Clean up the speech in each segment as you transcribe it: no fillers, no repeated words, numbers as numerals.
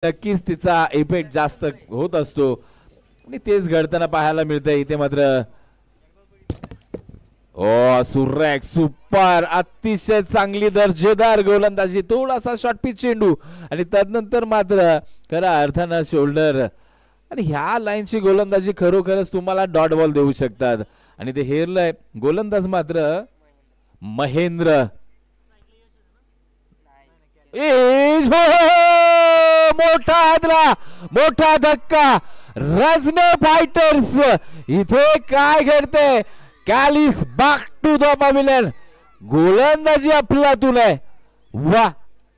नक्कीच तिचा इफेक्ट जास्त होत असतो आणि तेच घडताना पाहायला मिळतंय इथे मात्र ओ सुरेख सुपर अतिशय चांगली दर्जेदार गोलंदाजी थोडासा शॉर्ट पिच चेंडू आणि त्यानंतर मात्र खऱ्या अर्थानं शोल्डर आणि ह्या लाईनची गोलंदाजी खरोखरच तुम्हाला डॉट बॉल देऊ शकतात आणि ते हेरलंय गोलंदाज मात्र महेंद्र मोठा आदरा मोठा धक्का रजने फायटर्स इथे काय घडते Kallis back to the pavilion गोलंदाजी अफलातून आहे वा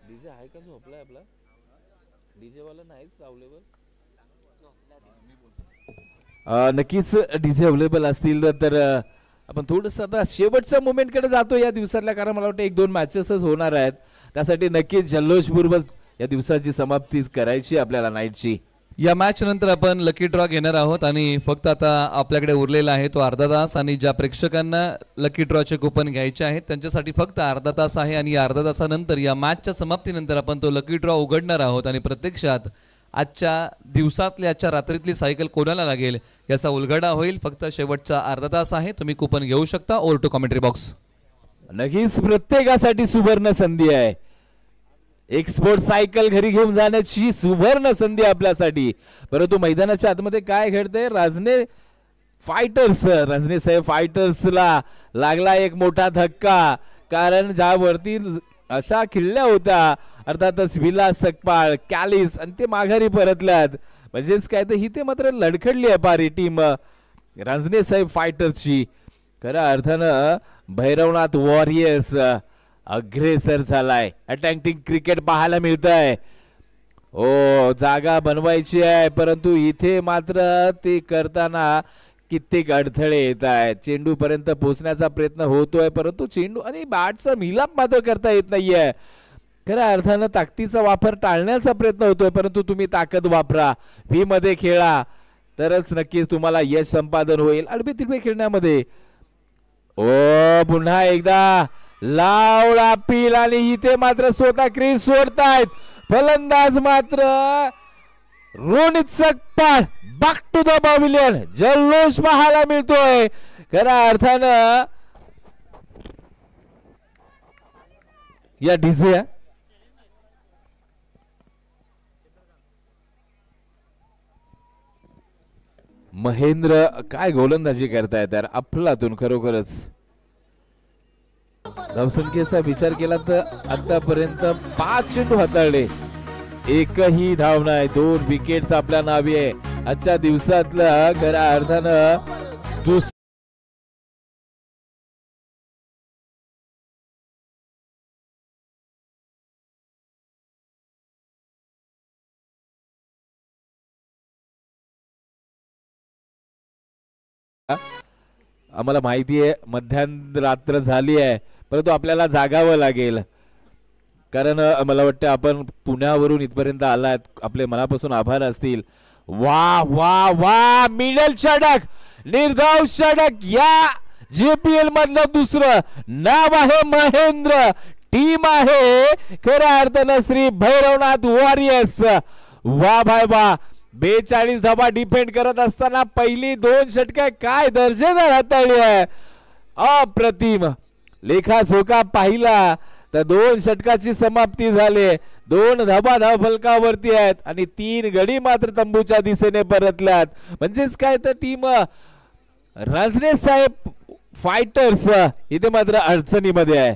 डीजे आहे का झोपलाय आपला डीजे वाला नाहीच अवेलेबल नक्कीच डीजे अवेलेबल असतील तर आपण थोडस आता शेवटच्या मोमेंट कडे जातो या दिवसातल्या कारण मला वाटतं 1-2 मॅचेसच होणार आहेत त्यासाठी नक्कीच जल्लोषपूर्वक या दिवसाची समाप्ती करायची आपल्याला नाईटची या मॅच नंतर आपण लकी ड्रॉ घेणार आहोत आणि फक्त आता आपल्याकडे उरलेला आहे तो अर्धा तास आणि ज्या प्रेक्षकांना लकी ड्रॉचे कुपन घ्यायचे आहेत त्यांच्यासाठी फक्त अर्धा तास आहे आणि या अर्धा तासानंतर या मॅचच्या समाप्तीनंतर आपण तो लकी ड्रॉ उघडणार आहोत आणि प्रत्यक्षात आजच्या दिवसातल्या आजच्या रात्रीतली सायकल कोणाला लागेल याचा उलगडा होईल फक्त शेवटचा अर्धा तास आहे तुम्ही कुपन घेऊ शकता ओव्हर टू कमेंट्री बॉक्स नक्कीच प्रत्येकासाठी सुवर्ण संधी आहे एक्सपोर्ट सायकल घरी घेऊन जाण्याची सुवर्ण संधी आपल्यासाठी परंतु मैदानाच्या आतमध्ये काय घडतंय राजने साहेब फायटर्सला लागला एक मोठा धक्का कारण ज्यावरती अशा खिल्ल्या होत्या अर्थातच विलास सकपाळ कॅलिस आणि ते माघारी परतल्यात म्हणजेच काय तर ही ते मात्र लडखडली आहे पारी टीम राजने साहेब फायटर्सची खऱ्या अर्थानं भैरवनाथ वॉरियर्स अग्रेसर झालाय अटॅकिंग क्रिकेट पाहायला मिळतंय ओ जागा बनवायची आहे परंतु इथे मात्र ते करताना कित्येक अडथळे येत आहेत चेंडू पर्यंत पोहोचण्याचा प्रयत्न होतोय परंतु चेंडू आणि बॅटचा मिलाप मात्र करता येत नाहीये खऱ्या अर्थानं ताकदीचा वापर टाळण्याचा प्रयत्न होतोय परंतु तुम्ही ताकद वापरा व्ही मध्ये खेळा तरच नक्कीच तुम्हाला यश संपादन होईल अडबे तिडबे खेळण्यामध्ये ओ पुन्हा एकदा लावला पील आणि इथे मात्र स्वतः क्रीज सोडतायत फलंदाज मात्र Ronit Sakpal back to the pavilion जल्लोष पाहायला मिळतोय खऱ्या अर्थानं या डीजे महेंद्र काय गोलंदाजी करतायत यार अफलातून खरोखरच धावसंख्येचा विचार केला तर आतापर्यंत 5 चेंडू हाताळले एकही धाव नाही 2 विकेट्स आपल्या नावी आहे आजच्या दिवसातला खऱ्या अर्थानं आम्हाला माहिती आहे मध्यरात्र झाली आहे परंतु आपल्याला जागावं लागेल कारण मला वाटतं आपण पुण्यावरून इथपर्यंत आलात आपले मनापासून आभार असतील वा वा वा मिडल षटक निर्धाव षटक या JPL मधलं दुसरं नाव आहे महेंद्र टीम आहे खऱ्या अर्थानं श्री भैरवनाथ वॉरियर्स वा भाई वा 42 धावा डिफेंड करत असताना पहिली 2 षटके काय दर्जेदार हाताळली आहे अप्रतिम लेखाजोखा पाहिला तर 2 षटकाची समाप्ती झाली 2 धावा धाव फलकावरती आहेत आणि 3 गडी मात्र तंबूच्या दिशेने परतल्यात म्हणजेच काय तर टीम राजने साहेब फायटर्स इथे मात्र अडचणीमध्ये आहे